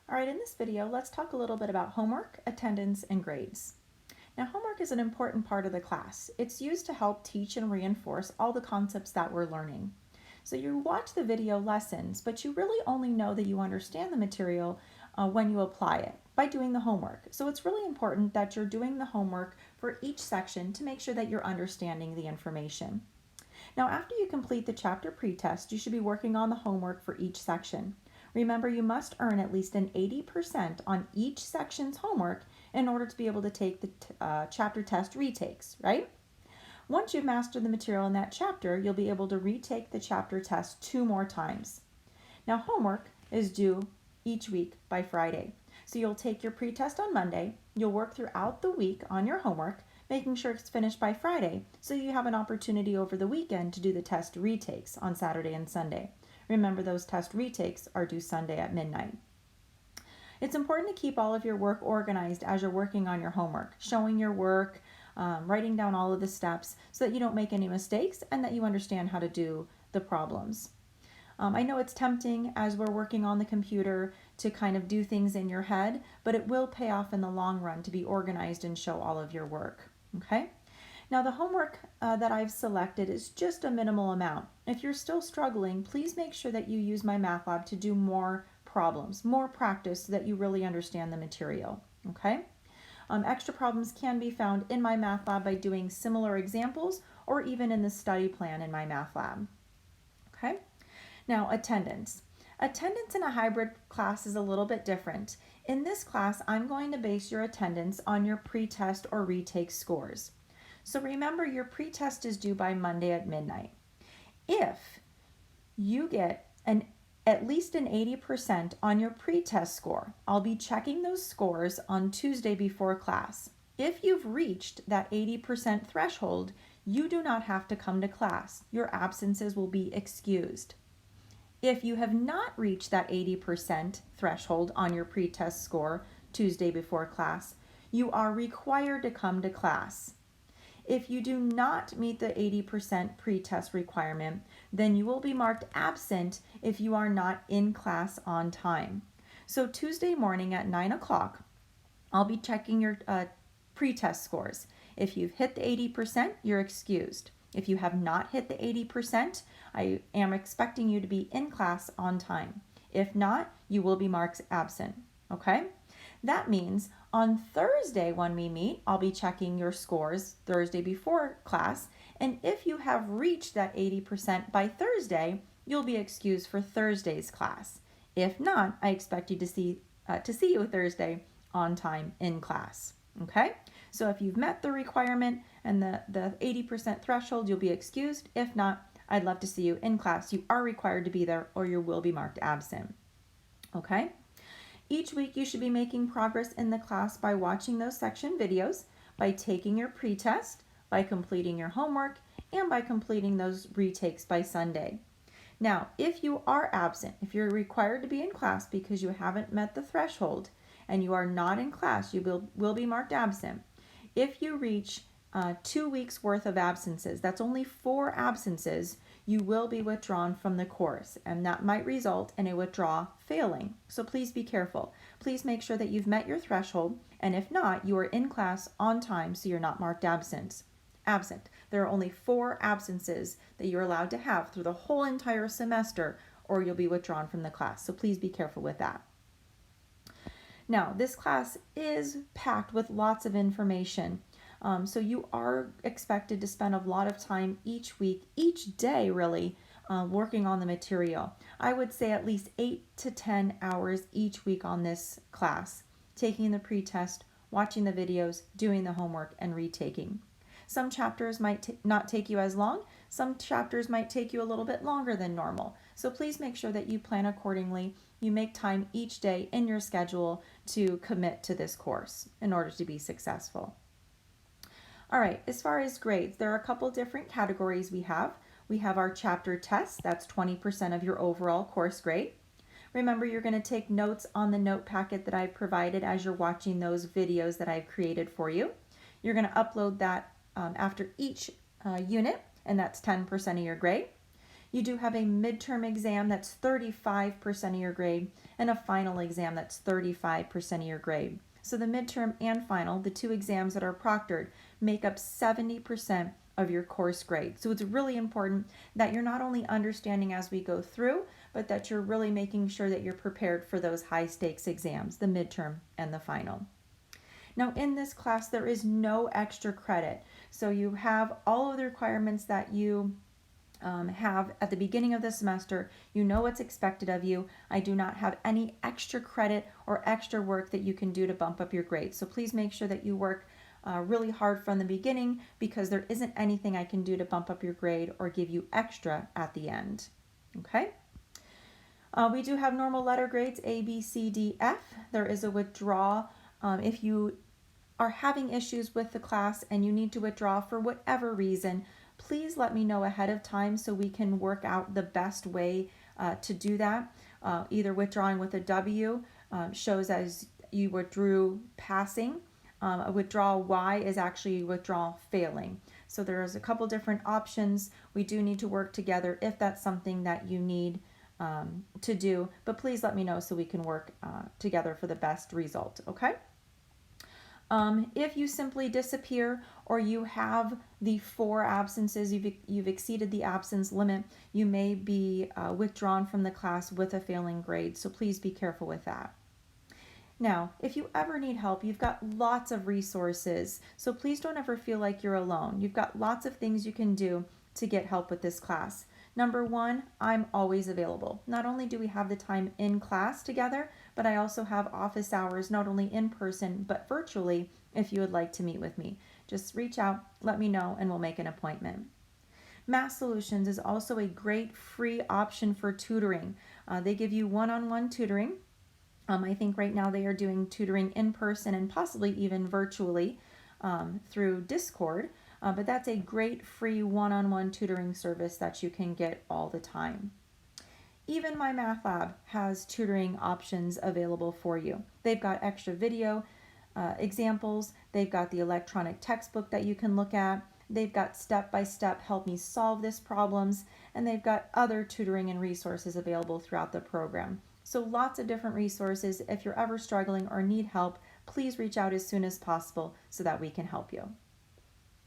All right, in this video, let's talk a little bit about homework, attendance, and grades. Now, homework is an important part of the class. It's used to help teach and reinforce all the concepts that we're learning. So you watch the video lessons, but you really only know that you understand the material when you apply it by doing the homework. So it's really important that you're doing the homework for each section to make sure that you're understanding the information. Now, after you complete the chapter pretest, you should be working on the homework for each section. Remember, you must earn at least an 80% on each section's homework in order to be able to take the chapter test retakes, right? Once you've mastered the material in that chapter, you'll be able to retake the chapter test 2 more times. Now, homework is due each week by Friday. So you'll take your pretest on Monday, you'll work throughout the week on your homework, making sure it's finished by Friday, so you have an opportunity over the weekend to do the test retakes on Saturday and Sunday. Remember, those test retakes are due Sunday at midnight. It's important to keep all of your work organized as you're working on your homework, showing your work, writing down all of the steps so that you don't make any mistakes and that you understand how to do the problems. I know it's tempting as we're working on the computer to kind of do things in your head, but it will pay off in the long run to be organized and show all of your work, okay? Now, the homework that I've selected is just a minimal amount. If you're still struggling, please make sure that you use my math lab to do more problems, more practice, so that you really understand the material, okay? Extra problems can be found in my math lab by doing similar examples or even in the study plan in my math lab, okay? Now, attendance. Attendance in a hybrid class is a little bit different. In this class, I'm going to base your attendance on your pretest or retake scores. So remember, your pretest is due by Monday at midnight. If you get at least an 80% on your pretest score, I'll be checking those scores on Tuesday before class. If you've reached that 80% threshold, you do not have to come to class. Your absences will be excused. If you have not reached that 80% threshold on your pretest score Tuesday before class, you are required to come to class. If you do not meet the 80% pretest requirement, then you will be marked absent if you are not in class on time. So Tuesday morning at 9 o'clock, I'll be checking your pretest scores. If you've hit the 80%, you're excused. If you have not hit the 80%, I am expecting you to be in class on time. If not, you will be marked absent, okay? That means on Thursday when we meet, I'll be checking your scores Thursday before class, and if you have reached that 80% by Thursday, you'll be excused for Thursday's class. If not, I expect you to see you Thursday on time in class, okay? So if you've met the requirement and the 80% threshold, you'll be excused. If not, I'd love to see you in class. You are required to be there or you will be marked absent, okay? Each week you should be making progress in the class by watching those section videos, by taking your pretest, by completing your homework, and by completing those retakes by Sunday. Now, if you are absent, if you're required to be in class because you haven't met the threshold and you are not in class, you will be marked absent. If you reach 2 weeks worth of absences, that's only 4 absences, you will be withdrawn from the course, and that might result in a withdrawal failing. So please be careful. Please make sure that you've met your threshold, and if not, you are in class on time so you're not marked absent. There are only 4 absences that you're allowed to have through the whole entire semester, or you'll be withdrawn from the class. So please be careful with that. Now, this class is packed with lots of information. So you are expected to spend a lot of time each week, each day really, working on the material. I would say at least 8 to 10 hours each week on this class, taking the pretest, watching the videos, doing the homework, and retaking. Some chapters might not take you as long. Some chapters might take you a little bit longer than normal. So please make sure that you plan accordingly. You make time each day in your schedule to commit to this course in order to be successful. All right, as far as grades, there are a couple different categories we have. We have our chapter test, that's 20% of your overall course grade. Remember, you're going to take notes on the note packet that I've provided as you're watching those videos that I've created for you. You're going to upload that after each unit, and that's 10% of your grade. You do have a midterm exam that's 35% of your grade and a final exam that's 35% of your grade. So the midterm and final, the two exams that are proctored, make up 70% of your course grade. So it's really important that you're not only understanding as we go through, but that you're really making sure that you're prepared for those high stakes exams, the midterm and the final. Now in this class, there is no extra credit. So you have all of the requirements that you have at the beginning of the semester. You know what's expected of you. I do not have any extra credit or extra work that you can do to bump up your grades. So please make sure that you work really hard from the beginning, because there isn't anything I can do to bump up your grade or give you extra at the end. Okay? We do have normal letter grades A, B, C, D, F. There is a withdrawal if you are having issues with the class and you need to withdraw for whatever reason. Please let me know ahead of time so we can work out the best way to do that. Either withdrawing with a W shows as you withdrew passing. A withdrawal Y is actually withdrawal failing. So there's a couple different options. We do need to work together if that's something that you need to do, but please let me know so we can work together for the best result, okay? If you simply disappear or you have the 4 absences, you've exceeded the absence limit, you may be withdrawn from the class with a failing grade, so please be careful with that. Now, if you ever need help, you've got lots of resources, so please don't ever feel like you're alone. You've got lots of things you can do to get help with this class. Number 1, I'm always available. Not only do we have the time in class together, but I also have office hours, not only in person, but virtually if you would like to meet with me. Just reach out, let me know, and we'll make an appointment. Math Solutions is also a great free option for tutoring. They give you one-on-one tutoring. I think right now they are doing tutoring in person and possibly even virtually through Discord. But that's a great free one-on-one tutoring service that you can get all the time. Even My Math Lab has tutoring options available for you. They've got extra video examples. They've got the electronic textbook that you can look at. They've got step-by-step help me solve this problems, and they've got other tutoring and resources available throughout the program. So lots of different resources. If you're ever struggling or need help, please reach out as soon as possible so that we can help you.